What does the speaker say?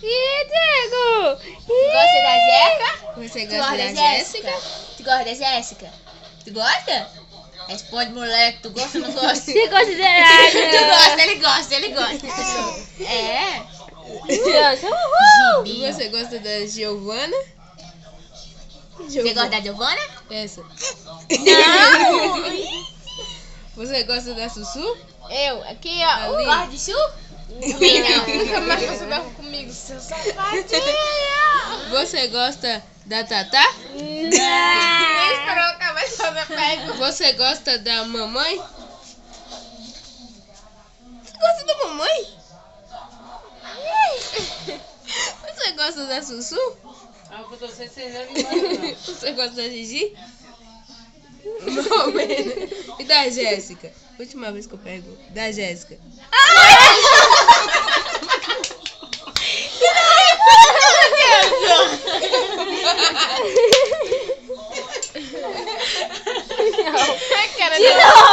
Ih, Diego! Gosta da Zeca? Você Tu gosta da Jéssica? Tu gosta da Jéssica? Tu gosta? Responde, moleque. Tu gosta ou não gosta? Se considerar. Tu gosta, ele gosta. É. Criança, uhul! E você gosta da Giovana? Você gosta da Giovana? Essa. Não. Você gosta da Sussu? Eu, aqui, ó. Ali. Gosta de Su? Também não. Nunca mais você vai comigo, seu safadinho. Você gosta da Tatá? Nem esperou acabar de fazer pego. Você gosta da mamãe? Você gosta da mamãe? Você gosta da Sussu? Você gosta da Gigi? Não, menos. E da Jéssica? Última vez que eu pergunto. Da Jéssica. De novo.